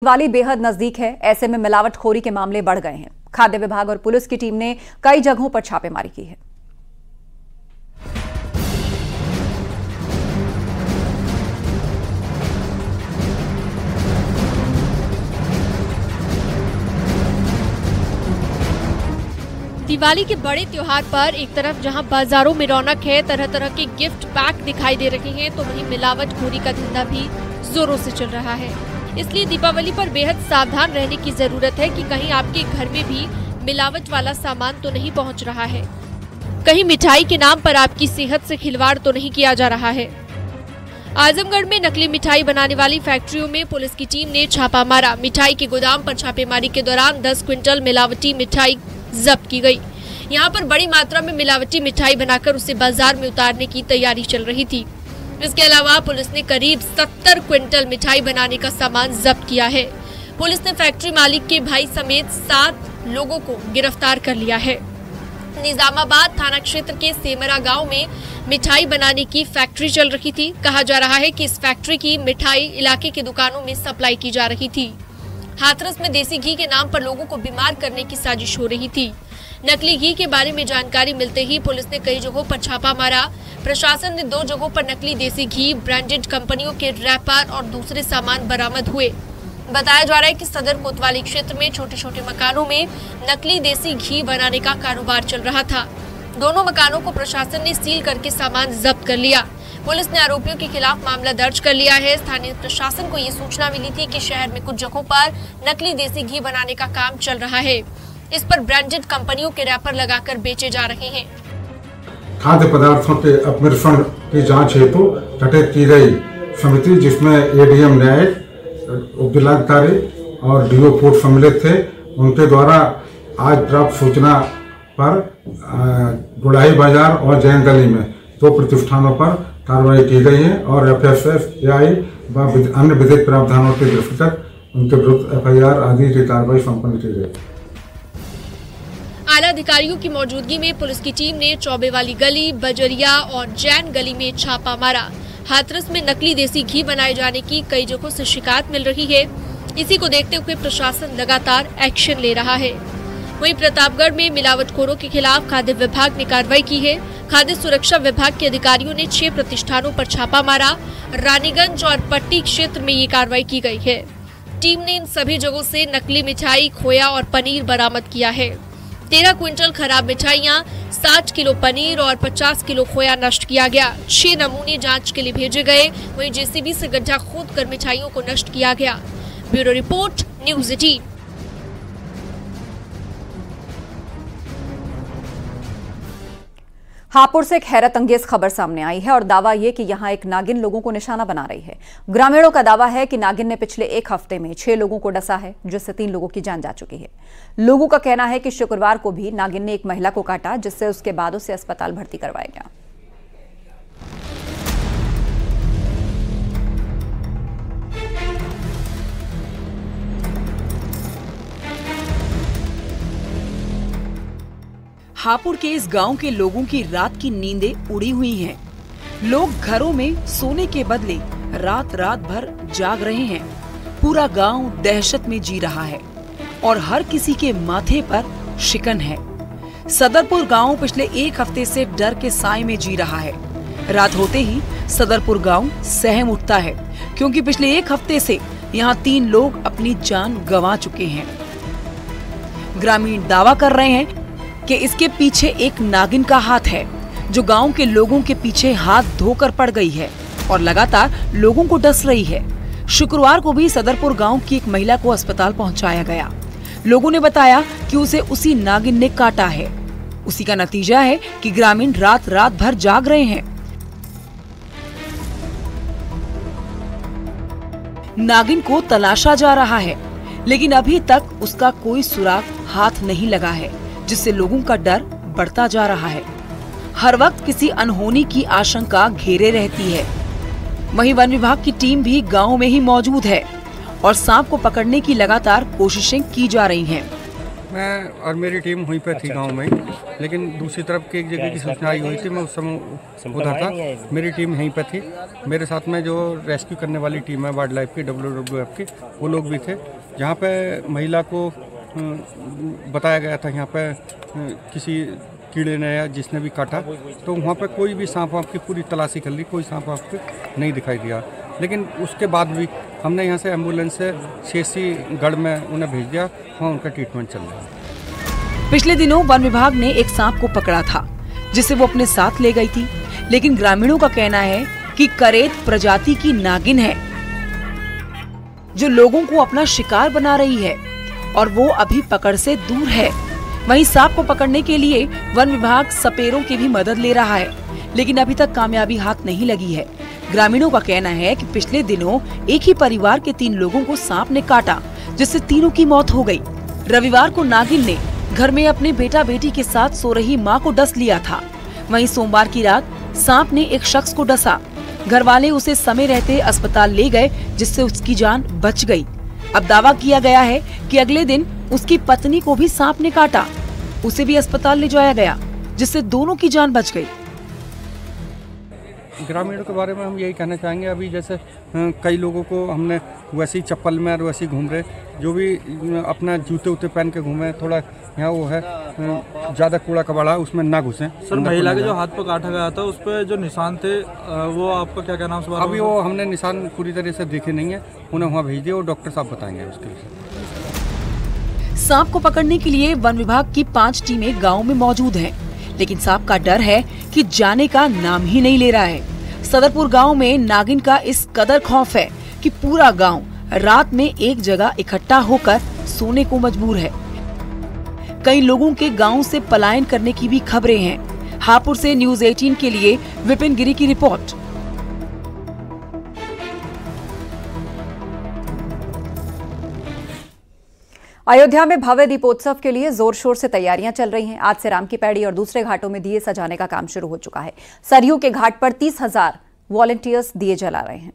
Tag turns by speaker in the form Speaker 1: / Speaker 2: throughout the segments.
Speaker 1: दिवाली बेहद नजदीक है, ऐसे में मिलावटखोरी के मामले बढ़ गए हैं। खाद्य विभाग और पुलिस की टीम ने कई जगहों पर छापेमारी की है।
Speaker 2: दिवाली के बड़े त्योहार पर एक तरफ जहां बाजारों में रौनक है, तरह तरह के गिफ्ट पैक दिखाई दे रहे हैं, तो वहीं मिलावटखोरी का धंधा भी जोरों से चल रहा है। इसलिए दीपावली पर बेहद सावधान रहने की जरूरत है कि कहीं आपके घर में भी मिलावट वाला सामान तो नहीं पहुंच रहा है, कहीं मिठाई के नाम पर आपकी सेहत से खिलवाड़ तो नहीं किया जा रहा है। आजमगढ़ में नकली मिठाई बनाने वाली फैक्ट्रियों में पुलिस की टीम ने छापा मारा। मिठाई के गोदाम पर छापेमारी के दौरान 10 क्विंटल मिलावटी मिठाई जब्त की गई। यहाँ पर बड़ी मात्रा में मिलावटी मिठाई बनाकर उसे बाजार में उतारने की तैयारी चल रही थी। इसके अलावा पुलिस ने करीब 70 क्विंटल मिठाई बनाने का सामान जब्त किया है। पुलिस ने फैक्ट्री मालिक के भाई समेत 7 लोगों को गिरफ्तार कर लिया है। निजामाबाद थाना क्षेत्र के सेमरा गांव में मिठाई बनाने की फैक्ट्री चल रही थी। कहा जा रहा है कि इस फैक्ट्री की मिठाई इलाके की दुकानों में सप्लाई की जा रही थी। हाथरस में देसी घी के नाम पर लोगों को बीमार करने की साजिश हो रही थी। नकली घी के बारे में जानकारी मिलते ही पुलिस ने कई जगहों पर छापा मारा। प्रशासन ने 2 जगहों पर नकली देसी घी, ब्रांडेड कंपनियों के रैपर और दूसरे सामान बरामद हुए। बताया जा रहा है कि सदर कोतवाली क्षेत्र में छोटे छोटे मकानों में नकली देसी घी बनाने का कारोबार चल रहा था। दोनों मकानों को प्रशासन ने सील करके सामान जब्त कर लिया। पुलिस ने आरोपियों के खिलाफ मामला दर्ज कर लिया है। स्थानीय प्रशासन को ये सूचना मिली थी कि शहर में कुछ जगहों पर नकली देसी घी बनाने का काम चल रहा है। इस पर ब्रांडेड कंपनियों के रैपर लगाकर बेचे जा रहे हैं।
Speaker 3: खाद्य पदार्थों के अपमिश्रण की जांच हेतु गठित की गई समिति, जिसमें एडीएम न्यायिक, उप जिलाधिकारी और डीओ फूड सम्मिलित थे, उनके द्वारा आज प्राप्त सूचना पर गुड़ाही बाजार और जैन गली में 2 प्रतिष्ठानों पर कार्रवाई की गई है और एफएसएसएआई व अन्य विधिक प्रावधानों के दृष्टिगत उनके विरुद्ध एफआईआर आदि की कार्रवाई संपन्न की गई।
Speaker 2: आला अधिकारियों की मौजूदगी में पुलिस की टीम ने चौबे वाली गली, बजरिया और जैन गली में छापा मारा। हाथरस में नकली देसी घी बनाए जाने की कई जगहों से शिकायत मिल रही है। इसी को देखते हुए प्रशासन लगातार एक्शन ले रहा है। वहीं प्रतापगढ़ में मिलावटखोरों के खिलाफ खाद्य विभाग ने कार्रवाई की है। खाद्य सुरक्षा विभाग के अधिकारियों ने 6 प्रतिष्ठानों पर छापा मारा। रानीगंज और पट्टी क्षेत्र में ये कार्रवाई की गई है। टीम ने इन सभी जगहों से नकली मिठाई, खोया और पनीर बरामद किया है। 13 क्विंटल खराब मिठाइयाँ, 60 किलो पनीर और 50 किलो खोया नष्ट किया गया। 6 नमूने जांच के लिए भेजे गए। वहीं जेसीबी से गड्ढा खोदकर मिठाइयों को नष्ट किया गया। Bureau report, news 18।
Speaker 1: हापुड़ से एक हैरत अंगेज खबर सामने आई है और दावा यह कि यहां एक नागिन लोगों को निशाना बना रही है। ग्रामीणों का दावा है कि नागिन ने पिछले 1 हफ्ते में 6 लोगों को डसा है, जिससे 3 लोगों की जान जा चुकी है। लोगों का कहना है कि शुक्रवार को भी नागिन ने एक महिला को काटा, जिससे उसके बाद उसे अस्पताल भर्ती करवाया गया।
Speaker 4: हापुड़ के इस गांव के लोगों की रात की नींदें उड़ी हुई हैं। लोग घरों में सोने के बदले रात भर जाग रहे हैं। पूरा गांव दहशत में जी रहा है और हर किसी के माथे पर शिकन है। सदरपुर गांव पिछले 1 हफ्ते से डर के साए में जी रहा है। रात होते ही सदरपुर गांव सहम उठता है, क्योंकि पिछले 1 हफ्ते से यहाँ 3 लोग अपनी जान गंवा चुके हैं। ग्रामीण दावा कर रहे हैं कि इसके पीछे एक नागिन का हाथ है, जो गांव के लोगों के पीछे हाथ धोकर पड़ गई है और लगातार लोगों को डस रही है। शुक्रवार को भी सदरपुर गांव की एक महिला को अस्पताल पहुंचाया गया। लोगों ने बताया कि उसे उसी नागिन ने काटा है। उसी का नतीजा है कि ग्रामीण रात भर जाग रहे हैं। नागिन को तलाशा जा रहा है, लेकिन अभी तक उसका कोई सुराग हाथ नहीं लगा है, जिससे लोगों का डर बढ़ता जा रहा है। हर वक्त किसी अनहोनी की आशंका घेरे रहती है। वहीं वन विभाग की टीम भी गांव में ही मौजूद है और सांप को पकड़ने की लगातार कोशिशें की जा रही हैं।
Speaker 5: मैं और मेरी टीम वहीं पर थी गांव में, लेकिन दूसरी तरफ की एक जगह की सूचना आई हुई थी। मैं उस समय उधर था, मेरी टीम यहीं पर थी। मेरे साथ में जो रेस्क्यू करने वाली टीम है वाइल्ड लाइफ की, WWF की, वो लोग भी थे। जहाँ पे महिला को बताया गया था यहाँ पे किसी कीड़े ने या जिसने भी काटा, तो वहाँ पे कोई भी सांप वाप की पूरी तलाशी कर ली, कोई सांप वाप की नहीं दिखाई दिया। लेकिन उसके बाद भी हमने यहाँ से एम्बुलेंस से शेषीगढ़ में उन्हें भेज दिया, वहाँ उनका ट्रीटमेंट चल रहा है।
Speaker 4: पिछले दिनों वन विभाग ने एक सांप को पकड़ा था, जिसे वो अपने साथ ले गई थी, लेकिन ग्रामीणों का कहना है कि करेत प्रजाति की नागिन है जो लोगों को अपना शिकार बना रही है और वो अभी पकड़ से दूर है। वहीं सांप को पकड़ने के लिए वन विभाग सपेरों की भी मदद ले रहा है, लेकिन अभी तक कामयाबी हाथ नहीं लगी है। ग्रामीणों का कहना है कि पिछले दिनों एक ही परिवार के 3 लोगों को सांप ने काटा, जिससे तीनों की मौत हो गई। रविवार को नागिन ने घर में अपने बेटा बेटी के साथ सो रही मां को डस लिया था। वहीं सोमवार की रात सांप ने एक शख्स को डसा। घर वाले उसे समय रहते अस्पताल ले गए, जिससे उसकी जान बच गई। अब दावा किया गया है कि अगले दिन उसकी पत्नी को भी सांप ने काटा, उसे भी अस्पताल ले जाया गया, जिससे दोनों की जान बच गई।
Speaker 5: ग्रामीणों के बारे में हम यही कहना चाहेंगे, अभी जैसे कई लोगों को हमने वैसी चप्पल में और वैसी घूम रहे, जो भी अपना जूते उते पहन के घूमे, थोड़ा यहाँ वो है ज़्यादा कूड़ा कबाड़ा उसमें ना घुसें।
Speaker 6: सर, महिला के जो हाथ पर काटा गया था उस पर जो निशान थे, वो आपका क्या कहना है?
Speaker 5: अभी वो हमने निशान पूरी तरह से देखे नहीं है, उन्हें वहाँ भेज दिया और डॉक्टर साहब बताएंगे उसके लिए।
Speaker 4: सांप को पकड़ने के लिए वन विभाग की 5 टीमें गाँव में मौजूद हैं, लेकिन सांप का डर है कि जाने का नाम ही नहीं ले रहा है। सदरपुर गांव में नागिन का इस कदर खौफ है कि पूरा गांव रात में एक जगह इकट्ठा होकर सोने को मजबूर है। कई लोगों के गांव से पलायन करने की भी खबरें हैं। हापुड़ से न्यूज़ 18 के लिए विपिन गिरी की रिपोर्ट।
Speaker 1: अयोध्या में भव्य दीपोत्सव के लिए जोर शोर से तैयारियां चल रही हैं। आज से राम की पैड़ी और दूसरे घाटों में दिए सजाने का काम शुरू हो चुका है। सरयू के घाट पर 30,000 वॉलंटियर्स दिए जला रहे हैं।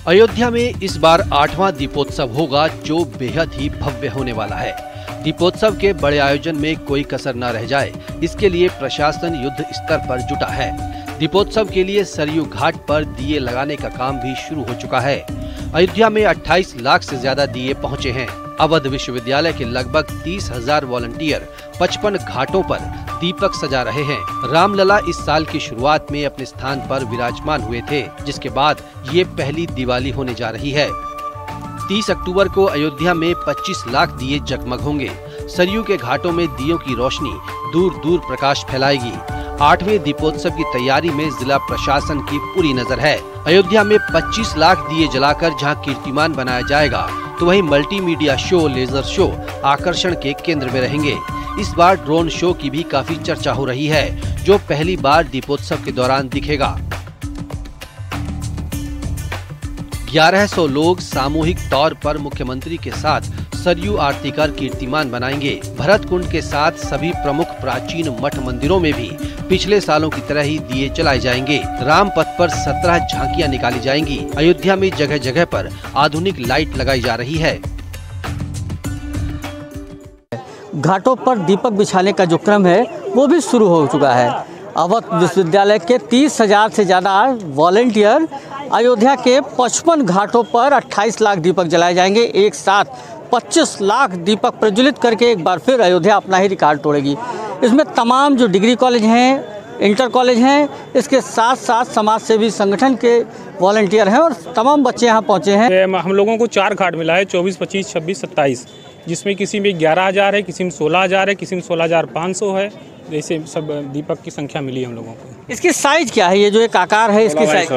Speaker 7: अयोध्या में इस बार 8वां दीपोत्सव होगा, जो बेहद ही भव्य होने वाला है। दीपोत्सव के बड़े आयोजन में कोई कसर न रह जाए, इसके लिए प्रशासन युद्ध स्तर पर जुटा है। दीपोत्सव के लिए सरयू घाट पर दिए लगाने का काम भी शुरू हो चुका है। अयोध्या में 28 लाख से ज्यादा दिए पहुंचे हैं। अवध विश्वविद्यालय के लगभग 30,000 वॉलंटियर 55 घाटों पर दीपक सजा रहे हैं। रामलला इस साल की शुरुआत में अपने स्थान पर विराजमान हुए थे, जिसके बाद ये पहली दिवाली होने जा रही है। 30 अक्टूबर को अयोध्या में 25 लाख दिए जगमग होंगे। सरयू के घाटों में दियों की रोशनी दूर दूर प्रकाश फैलाएगी। 8वें दीपोत्सव की तैयारी में जिला प्रशासन की पूरी नजर है। अयोध्या में 25 लाख दिए जलाकर जहां कीर्तिमान बनाया जाएगा, तो वहीं मल्टीमीडिया शो, लेजर शो आकर्षण के केंद्र में रहेंगे। इस बार ड्रोन शो की भी काफी चर्चा हो रही है, जो पहली बार दीपोत्सव के दौरान दिखेगा। 1100 लोग सामूहिक तौर पर मुख्यमंत्री के साथ सरयू आरती कर कीर्तिमान बनाएंगे। भरत कुंड के साथ सभी प्रमुख प्राचीन मठ मंदिरों में भी पिछले सालों की तरह ही दिए जलाए जाएंगे। राम पथ पर 17 झांकियां निकाली जाएंगी। अयोध्या में जगह जगह पर आधुनिक लाइट लगाई जा रही है।
Speaker 8: घाटों पर दीपक बिछाने का जो क्रम है वो भी शुरू हो चुका है। अवध विश्वविद्यालय के 30,000 से ज़्यादा वॉलंटियर अयोध्या के 55 घाटों पर 28 लाख दीपक जलाए जाएंगे। एक साथ 25 लाख दीपक प्रज्वलित करके एक बार फिर अयोध्या अपना ही रिकॉर्ड तोड़ेगी। इसमें तमाम जो डिग्री कॉलेज हैं, इंटर कॉलेज हैं, इसके साथ साथ समाज सेवी संगठन के वॉलंटियर हैं और तमाम बच्चे यहाँ पहुँचे हैं।
Speaker 9: हम लोगों को 4 घाट मिला है, 24, 25, 26, 27, जिसमें किसी में 11,000 है, किसी में 16,000 है, किसी में 16,500 है। जैसे सब दीपक की संख्या मिली हम लोगों को।
Speaker 8: इसकी साइज क्या है? ये जो एक आकार है इसकी साइज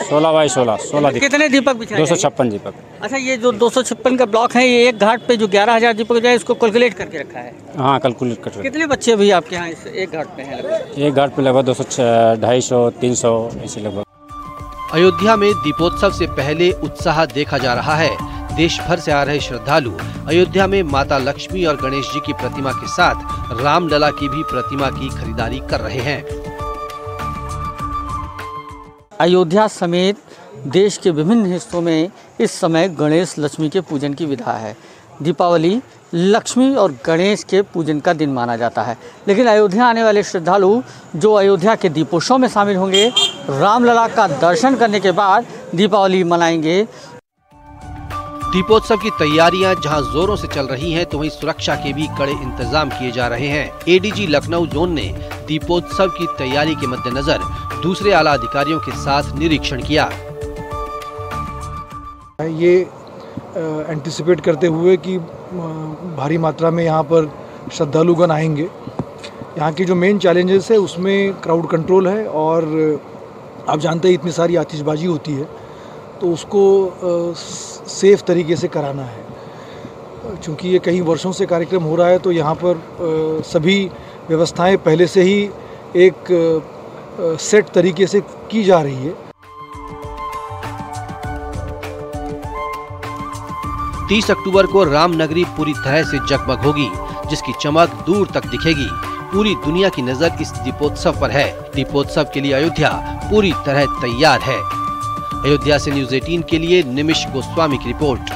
Speaker 9: 16 बाई 16
Speaker 8: कितने दीपक बिछाए?
Speaker 9: 256 दीपक।
Speaker 8: अच्छा, ये जो 256 का ब्लॉक है, ये एक घाट पे जो 11,000 दीपक जाए, इसको कैलकुलेट करके रखा है?
Speaker 9: हाँ, कैलकुलेट करके।
Speaker 8: कितने बच्चे भी आपके यहाँ इस एक घाट पे हैं?
Speaker 9: एक घाट पे लगभग 200, 250, 300 ऐसे लगभग।
Speaker 7: अयोध्या में दीपोत्सव से पहले उत्साह देखा जा रहा है। देश भर से आ रहे श्रद्धालु अयोध्या में माता लक्ष्मी और गणेश जी की प्रतिमा के साथ रामलला की भी प्रतिमा की खरीदारी कर रहे हैं।
Speaker 8: अयोध्या समेत देश के विभिन्न हिस्सों में इस समय गणेश लक्ष्मी के पूजन की विधा है। दीपावली लक्ष्मी और गणेश के पूजन का दिन माना जाता है, लेकिन अयोध्या आने वाले श्रद्धालु जो अयोध्या के दीपोत्सव में शामिल होंगे, रामलला का दर्शन करने के बाद दीपावली मनाएंगे।
Speaker 7: दीपोत्सव की तैयारियां जहां जोरों से चल रही हैं, तो वहीं सुरक्षा के भी कड़े इंतजाम किए जा रहे हैं। एडीजी लखनऊ जोन ने दीपोत्सव की तैयारी के मद्देनजर दूसरे आला अधिकारियों के साथ निरीक्षण किया।
Speaker 10: ये एंटिसिपेट करते हुए कि भारी मात्रा में यहाँ पर श्रद्धालुगण आएंगे। यहाँ की जो मेन चैलेंजेस है उसमें क्राउड कंट्रोल है, और आप जानते हैं इतनी सारी आतिशबाजी होती है तो उसको सेफ तरीके से कराना है। क्योंकि ये कई वर्षों से कार्यक्रम हो रहा है तो यहाँ पर सभी व्यवस्थाएं पहले से ही एक सेट तरीके से की जा रही है।
Speaker 7: 30 अक्टूबर को रामनगरी पूरी तरह से जगमग होगी, जिसकी चमक दूर तक दिखेगी। पूरी दुनिया की नजर इस दीपोत्सव पर है। दीपोत्सव के लिए अयोध्या पूरी तरह तैयार है। अयोध्या से न्यूज़ 18 के लिए निमिष गोस्वामी की रिपोर्ट।